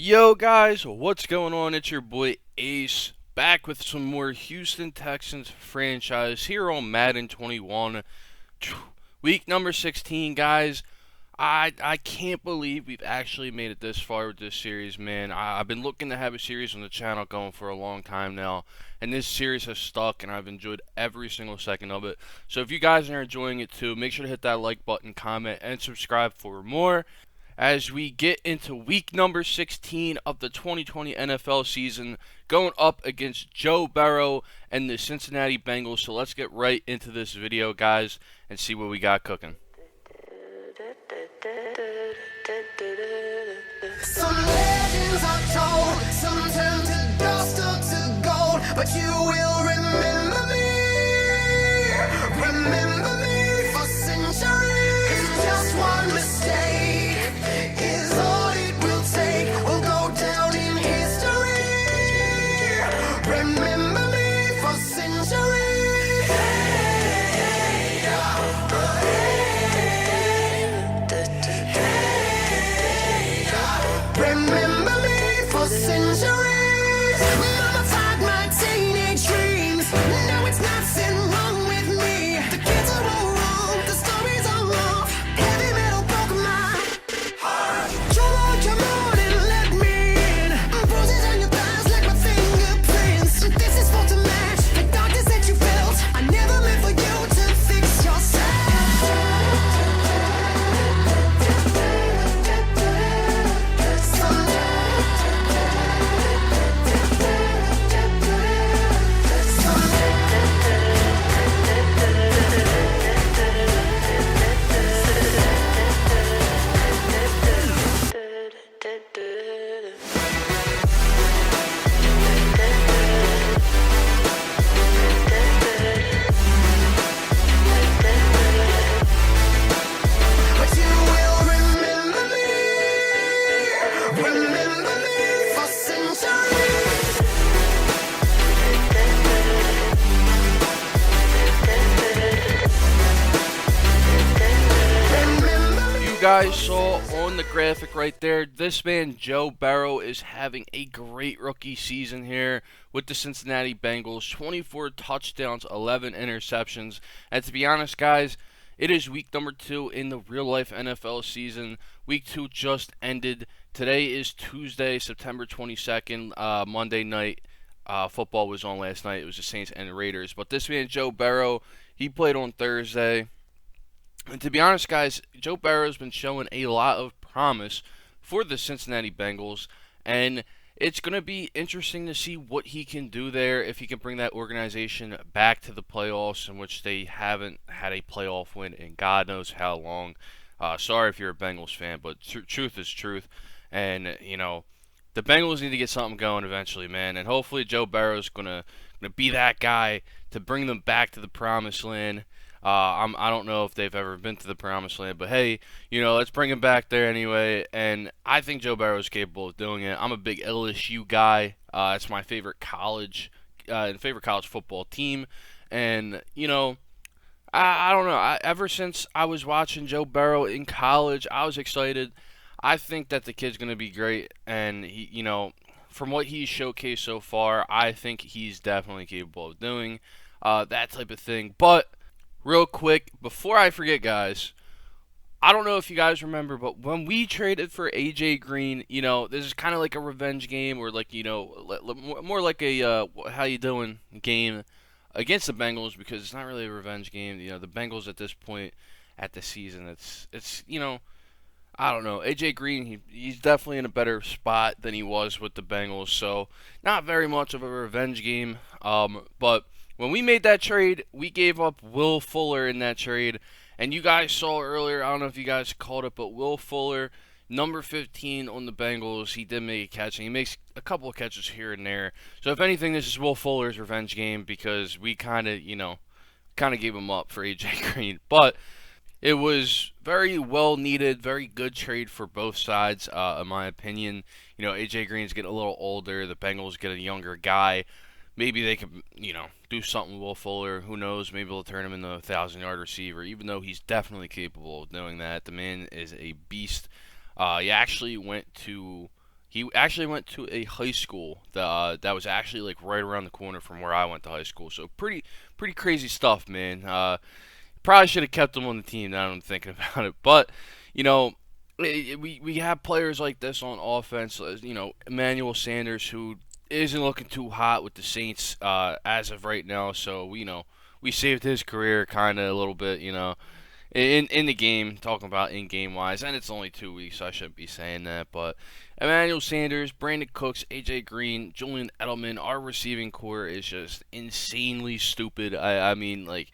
Yo guys, what's going on? It's your boy Ace, back with some more Houston Texans franchise here on Madden 21. Week number 16, guys. I can't believe we've actually made it this far with this series, man. I've been looking to have a series on the channel going for a long time now, and this series has stuck, and I've enjoyed every single second of it. So if you guys are enjoying it too, make sure to hit that like button, comment, and subscribe for more as we get into week number 16 of the 2020 NFL season, going up against Joe Burrow and the Cincinnati Bengals. So let's get right into this video, guys, and see what we got cooking. Some legends are told, some turn to dust or to gold, but you will remember me for centuries. Just one mistake is all it will take. We'll go down in history. Remember me for centuries. Hey, remember me for centuries. Mama tied my teenage dreams. No, it's nothing wrong with me. The kids are all wrong. The stories are wrong. Heavy metal broke my heart. Come on and let me in. Bruises on your thighs like my fingerprints. This is for to match the darkness that you felt. I never meant for you to fix yourself. But you will remember me for centuries. Remember me. You guys saw on the graphic right there, this man Joe Burrow is having a great rookie season here with the Cincinnati Bengals. 24 touchdowns, 11 interceptions. And to be honest, guys, it is week number 2 in the real-life NFL season. Week 2 just ended. Today is Tuesday, September 22nd, Monday night. Football was on last night. It was the Saints and the Raiders. But this man, Joe Burrow, he played on Thursday. And to be honest, guys, Joe Burrow has been showing a lot of promise for the Cincinnati Bengals. And it's going to be interesting to see what he can do there, if he can bring that organization back to the playoffs, in which they haven't had a playoff win in God knows how long. Sorry if you're a Bengals fan, but truth is truth. And, you know, the Bengals need to get something going eventually, man. And hopefully Joe Burrow's gonna be that guy to bring them back to the promised land. I don't know if they've ever been to the promised land, but hey, you know, let's bring him back there anyway. And I think Joe Burrow is capable of doing it. I'm a big LSU guy. It's my favorite college football team. And you know, I don't know. Ever since I was watching Joe Burrow in college, I was excited. I think that the kid's gonna be great, and he, you know, from what he's showcased so far, I think he's definitely capable of doing that type of thing. But real quick, before I forget, guys, I don't know if you guys remember, but when we traded for AJ Green, you know, this is kind of like a revenge game, or like, you know, more like a how you doing game against the Bengals, because it's not really a revenge game. You know, the Bengals at this point at the season, it's you know, I don't know. AJ Green, he's definitely in a better spot than he was with the Bengals, so not very much of a revenge game. But when we made that trade, we gave up Will Fuller in that trade. And you guys saw earlier, I don't know if you guys caught it, but Will Fuller, number 15 on the Bengals, he did make a catch, and he makes a couple of catches here and there. So if anything, this is Will Fuller's revenge game, because we kind of, you know, gave him up for AJ Green. But it was very well needed, very good trade for both sides, in my opinion. You know, AJ Green's getting a little older, the Bengals get a younger guy. Maybe they could, you know, do something with Will Fuller. Who knows? Maybe they'll turn him into a 1,000-yard receiver, even though he's definitely capable of doing that. The man is a beast. He actually He actually went to a high school that was actually like right around the corner from where I went to high school. So pretty crazy stuff, man. Probably should have kept him on the team. Now that I'm thinking about it, but you know, we have players like this on offense. Emmanuel Sanders, who isn't looking too hot with the Saints as of right now. So we saved his career kind of a little bit. In the game, talking about in game wise, and it's only 2 weeks, so I shouldn't be saying that. But Emmanuel Sanders, Brandon Cooks, AJ Green, Julian Edelman, our receiving core is just insanely stupid. I mean, like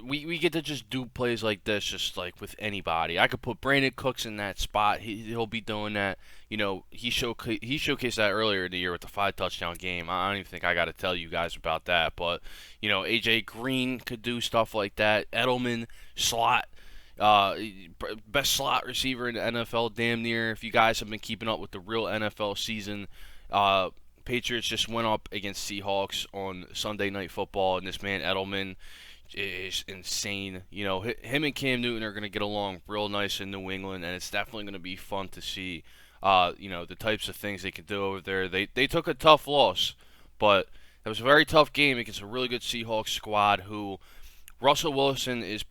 we get to just do plays like this just like with anybody. I could put Brandon Cooks in that spot. He'll be doing that. He showcased that earlier in the year with the 5 touchdown game. I don't even think I got to tell you guys about that. But AJ Green could do stuff like that. Edelman, slot, uh, best slot receiver in the NFL, damn near. If you guys have been keeping up with the real NFL season, Patriots just went up against Seahawks on Sunday Night Football, and this man Edelman is insane. Him and Cam Newton are going to get along real nice in New England, and it's definitely going to be fun to see. The types of things they can do over there. They took a tough loss, but it was a very tough game against a really good Seahawks squad. Who Russell Wilson is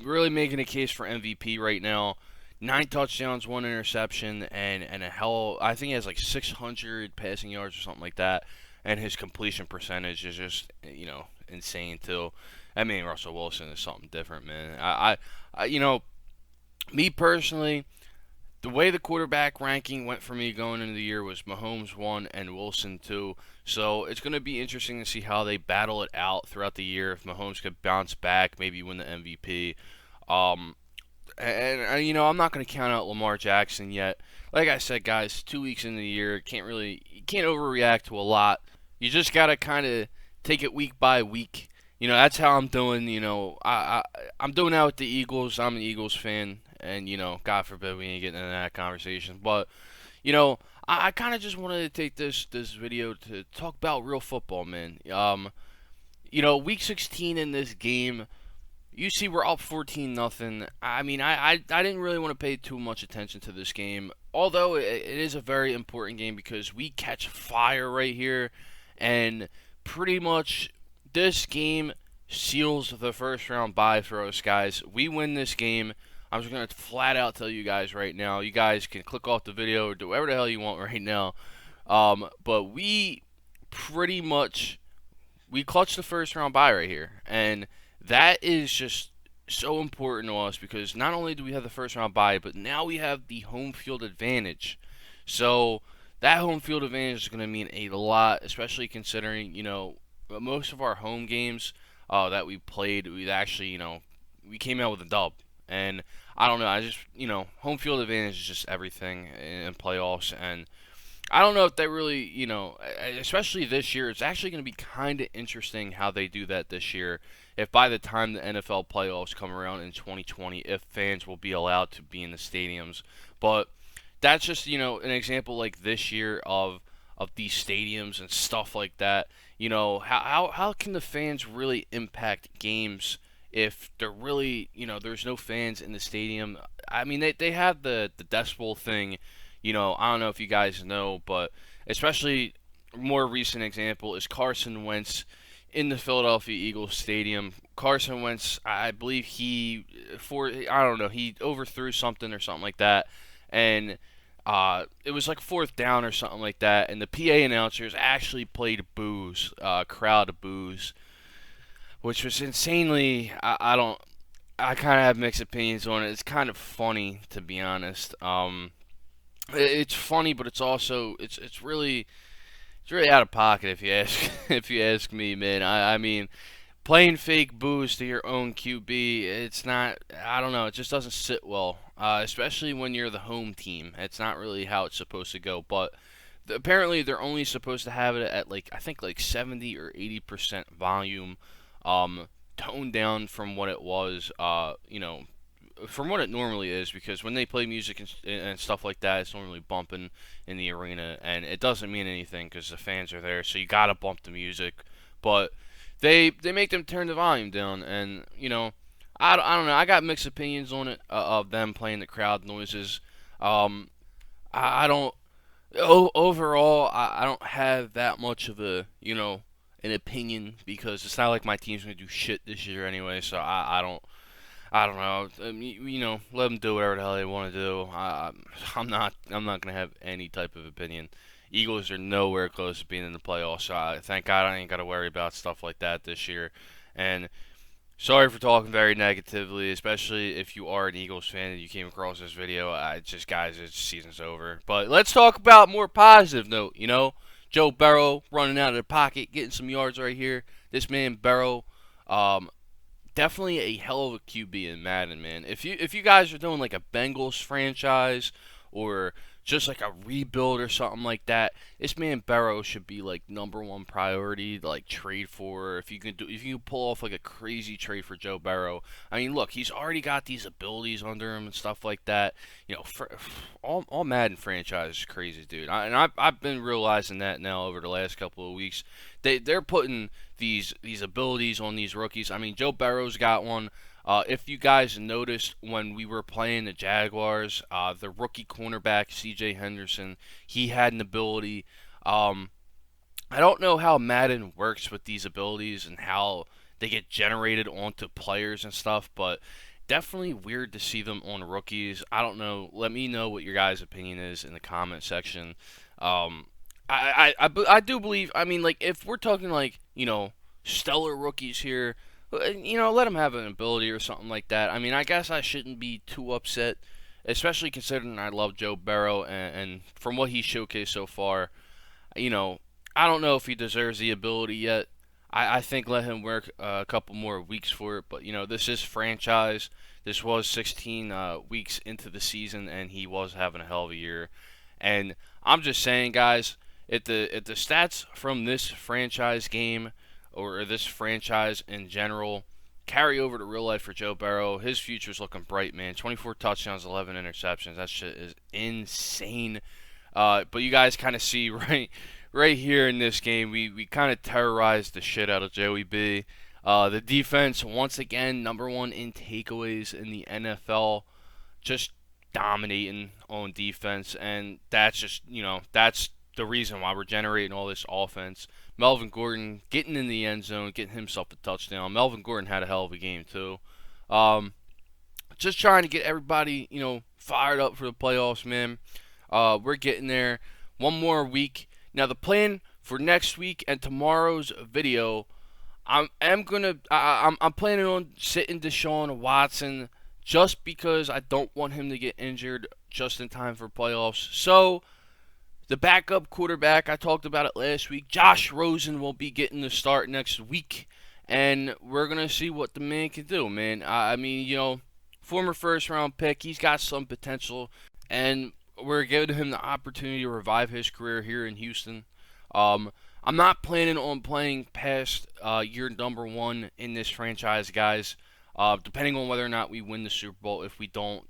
really making a case for MVP right now. 9 touchdowns, 1 interception, and I think he has like 600 passing yards or something like that. And his completion percentage is just insane too. I mean, Russell Wilson is something different, man. Me personally, the way the quarterback ranking went for me going into the year was Mahomes 1 and Wilson 2. So it's going to be interesting to see how they battle it out throughout the year. If Mahomes could bounce back, maybe win the MVP. I'm not going to count out Lamar Jackson yet. Like I said, guys, 2 weeks into the year, you can't overreact to a lot. You just got to kind of take it week by week. That's how I'm doing. I'm doing that with the Eagles. I'm an Eagles fan, and God forbid we ain't getting into that conversation. But I kind of just wanted to take this video to talk about real football, man. Week 16 in this game, you see we're up 14-0. I mean, I didn't really want to pay too much attention to this game, although it is a very important game because we catch fire right here, and pretty much this game seals the first round bye for us, guys. We win this game. I'm just going to flat out tell you guys right now. You guys can click off the video or do whatever the hell you want right now. But we pretty much, we clutched the first round bye right here. And that is just so important to us because not only do we have the first round bye, but now we have the home field advantage. So that home field advantage is going to mean a lot, especially considering, most of our home games that we played, we came out with a dub. And I don't know, home field advantage is just everything in playoffs. And I don't know if they really, especially this year, it's actually going to be kind of interesting how they do that this year. If by the time the NFL playoffs come around in 2020, if fans will be allowed to be in the stadiums. But that's just, an example like this year of these stadiums and stuff like that. How can the fans really impact games if they're really, there's no fans in the stadium? I mean, they have the decibel thing, I don't know if you guys know, but especially more recent example is Carson Wentz in the Philadelphia Eagles stadium. Carson Wentz, I believe he overthrew something or something like that, and it was like 4th down or something like that, and the PA announcers actually played boos, crowd of boos, which was insanely. I kind of have mixed opinions on it. It's kind of funny, to be honest. It's funny, but it's also it's really out of pocket if you ask if you ask me, man. I mean, playing fake boos to your own QB, it's not. I don't know. It just doesn't sit well, especially when you're the home team. It's not really how it's supposed to go. But apparently, they're only supposed to have it at I think 70 or 80% volume, toned down from what it was. From what it normally is, because when they play music and stuff like that, it's normally bumping in the arena, and it doesn't mean anything because the fans are there, so you gotta bump the music. But they make them turn the volume down, and I don't know. I got mixed opinions on it of them playing the crowd noises. I don't Overall, I don't have that much of an opinion because it's not like my team's gonna do shit this year anyway. So I don't know. Let them do whatever the hell they want to do. I'm not gonna have any type of opinion. Eagles are nowhere close to being in the playoffs, so thank God I ain't got to worry about stuff like that this year. And sorry for talking very negatively, especially if you are an Eagles fan and you came across this video. Guys, it's season's over. But let's talk about more positive note. Joe Burrow running out of the pocket, getting some yards right here. This man Burrow, um, definitely a hell of a QB in Madden, man. If you guys are doing like a Bengals franchise or just like a rebuild or something like that, this man Burrow should be like number one priority to like trade for. If you can pull off like a crazy trade for Joe Burrow, I mean, look, he's already got these abilities under him and stuff like that. All Madden franchise is crazy, dude. I've been realizing that now over the last couple of weeks. They're putting these abilities on these rookies. I mean, Joe Burrow's got one. If you guys noticed when we were playing the Jaguars, the rookie cornerback C.J. Henderson, he had an ability. I don't know how Madden works with these abilities and how they get generated onto players and stuff, but definitely weird to see them on rookies. I don't know. Let me know what your guys' opinion is in the comment section. Um, I do believe. I mean, like if we're talking like stellar rookies here, let them have an ability or something like that. I mean, I guess I shouldn't be too upset, especially considering I love Joe Burrow and from what he showcased so far. You know, I don't know if he deserves the ability yet. I think let him work a couple more weeks for it. But this is franchise. This was 16 weeks into the season, and he was having a hell of a year. And I'm just saying, guys, if the stats from this franchise game or this franchise in general carry over to real life for Joe Burrow, his future's looking bright, man. 24 touchdowns, 11 interceptions. That shit is insane. But you guys kind of see right here in this game, we kind of terrorized the shit out of Joey B. The defense, once again, number one in takeaways in the NFL, just dominating on defense, and that's the reason why we're generating all this offense. Melvin Gordon getting in the end zone, getting himself a touchdown. Melvin Gordon had a hell of a game too. Um, just trying to get everybody, fired up for the playoffs, man. We're getting there. One more week. Now the plan for next week and tomorrow's video, I'm planning on sitting Deshaun Watson just because I don't want him to get injured just in time for playoffs. So the backup quarterback, I talked about it last week, Josh Rosen will be getting the start next week, and we're gonna see what the man can do, man. I mean, former first round pick, he's got some potential, and we're giving him the opportunity to revive his career here in Houston. I'm not planning on playing past year number one in this franchise, guys. Depending on whether or not we win the Super Bowl. If we don't,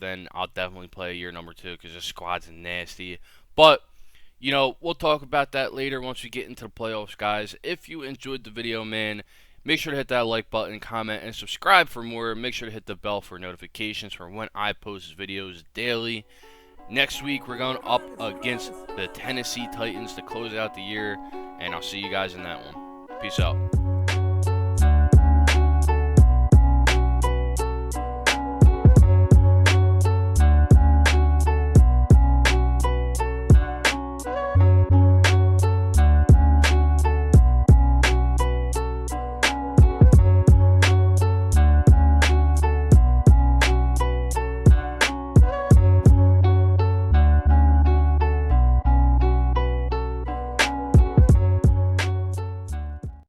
then I'll definitely play year number two because the squad's nasty. But, we'll talk about that later once we get into the playoffs, guys. If you enjoyed the video, man, make sure to hit that like button, comment, and subscribe for more. Make sure to hit the bell for notifications for when I post videos daily. Next week, we're going up against the Tennessee Titans to close out the year, and I'll see you guys in that one. Peace out.